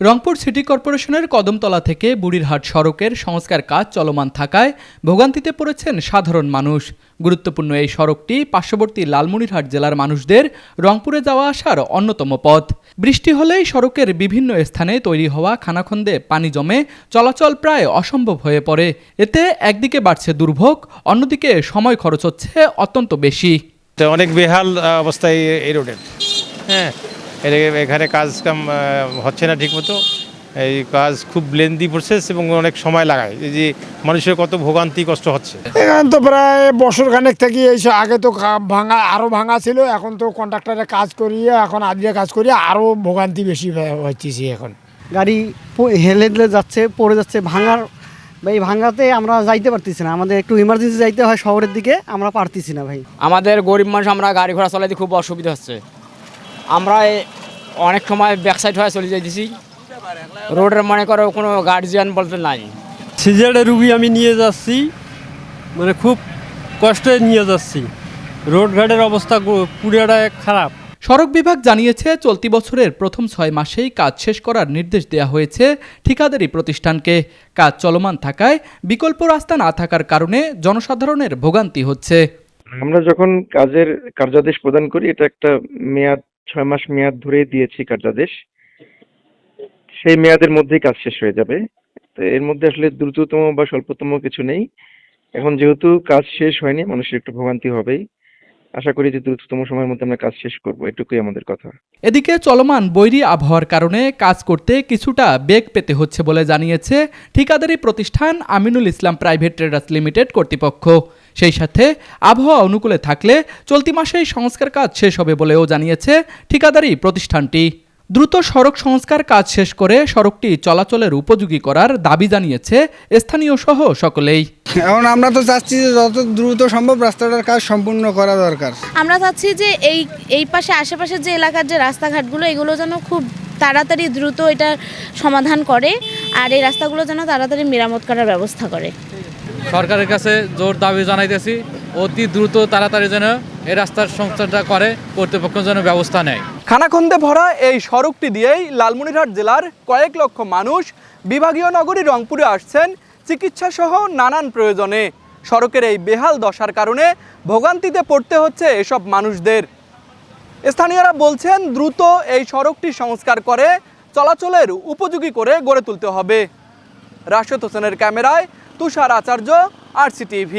Rangpur city কর্পোরেশনের কদমতলা থেকে বুড়িরহাট সড়কের সংস্কার কাজ চলমান থাকায় ভোগান্তিতে পড়েছেন সাধারণ মানুষ। গুরুত্বপূর্ণ এই সড়কটি পার্শ্ববর্তী লালমনিরহাট জেলার মানুষদের রংপুরে যাওয়া আসার অন্যতম পথ। বৃষ্টি হলেই সড়কের বিভিন্ন স্থানে তৈরি হওয়া খানাখন্দে পানি জমে চলাচল প্রায় অসম্ভব হয়ে পড়ে। এতে একদিকে বাড়ছে দুর্ভোগ, অন্যদিকে সময় খরচ হচ্ছে অত্যন্ত বেশি। অনেক বেহাল অবস্থায় এই রোডের। হ্যাঁ, এখানে কাজ কাম হচ্ছে না ঠিকমতো। এই কাজ খুব লেন্দি প্রসেস এবং অনেক সময় লাগায়, এই যে মানুষের কত ভোগান্তি কষ্ট হচ্ছে। এখানে তো প্রায় বছরখানেক থেকে এইসব আগে তো ভাঙা আরও ভাঙা ছিল, এখন তো কন্ট্রাক্টরে কাজ করিয়ে এখন আজকে কাজ করিয়ে আরও ভোগান্তি বেশি হচ্ছে। এখন গাড়ি হেলে যাচ্ছে, পড়ে যাচ্ছে, ভাঙার ভাই ভাঙাতে আমরা যাইতে পারতেছি না। আমাদের একটু ইমার্জেন্সি যাইতে হয় শহরের দিকে, আমরা পারতেছি না ভাই। আমাদের গরিব মানুষ, আমরা গাড়ি ঘোড়া চালাতে খুব অসুবিধা হচ্ছে। আমরা অনেক সময় ব্যাকসাইড হয়ে চলে যাইতেছি, রোডের মনে করো কোনো গার্জিয়ান বলতে নাই। সিজারের রুগী আমি নিয়ে যাচ্ছি, মানে খুব কষ্টে নিয়ে যাচ্ছি। রোডঘাটের অবস্থা পুরোটা খারাপ। সড়ক বিভাগ জানিয়েছে, চলতি বছরের প্রথম 6 মাসেই কাজ শেষ করার নির্দেশ দেওয়া হয়েছে ঠিকাদারি প্রতিষ্ঠানকে। কাজ চলমান থাকায় বিকল্প রাস্তা না থাকার কারণে জনসাধারণের ভোগান্তি হচ্ছে। আমরা যখন কাজের কার্যাদেশ প্রদান করি, এটা একটা মেয়াদ 6 মাস মেয়াদ ধরে দিয়েছি কার্যাদেশ। সেই মেয়াদের মধ্যেই কাজ শেষ হয়ে যাবে। তো এর মধ্যে আসলে দ্রুততম বা স্বল্পতম কিছু নেই। এখন যেহেতু কাজ শেষ হয়নি, মানুষের একটু ভোগান্তি হবেই। আশা করি যে দ্রুততম সময়ের মধ্যে আমরা কাজ শেষ করব, এটুকুই আমাদের কথা। এদিকে চলমান বৈরী আবহাওয়ার কারণে কাজ করতে কিছুটা বেগ পেতে হচ্ছে বলে জানিয়েছে ঠিকাদারি প্রতিষ্ঠান Aminul Islam private traders limited কর্তৃপক্ষ। সেই সাথে আবহাওয়া অনুকূলে থাকলে চলতি মাসেই সংস্কার কাজ শেষ হবে বলেও জানিয়েছে ঠিকাদারি প্রতিষ্ঠানটি। দ্রুত সড়ক সংস্কার কাজ শেষ করে সড়কটি চলাচলের উপযোগী করার দাবি জানিয়েছে স্থানীয় সহ সকলেই। এখন আমরা তো চাচ্ছি যে যত দ্রুত সম্ভব রাস্তাটার কাজ সম্পূর্ণ করা দরকার। আমরা চাচ্ছি যে এই পাশে আশেপাশের যে এলাকার যে রাস্তাঘাটগুলো, এগুলো যেন খুব তাড়াতাড়ি দ্রুত এটার সমাধান করে, আর এই রাস্তাগুলো যেন তাড়াতাড়ি মেরামত করার ব্যবস্থা করে। সরকারের কাছে জোর দাবি জানাইতেছি, অতি দ্রুত তাড়াতাড়ি যেন এই রাস্তার সংস্কারটা করে, কর্তৃপক্ষ যেন ব্যবস্থা নেয়। খানাখন্দে ভরা এই সড়কটি দিয়েই লালমনিরহাট জেলার কয়েক লক্ষ মানুষ বিভাগীয় নগরী রংপুরে আসছেন চিকিৎসা সহ নানান প্রয়োজনে। সড়কের এই বেহাল দশার কারণে ভোগান্তিতে পড়তে হচ্ছে এসব মানুষদের। স্থানীয়রা বলছেন, দ্রুত এই সড়কটি সংস্কার করে চলাচলের উপযোগী করে গড়ে তুলতে হবে। রাশেদ হোসেনের ক্যামেরায় তুষার আচার্য, RCTV।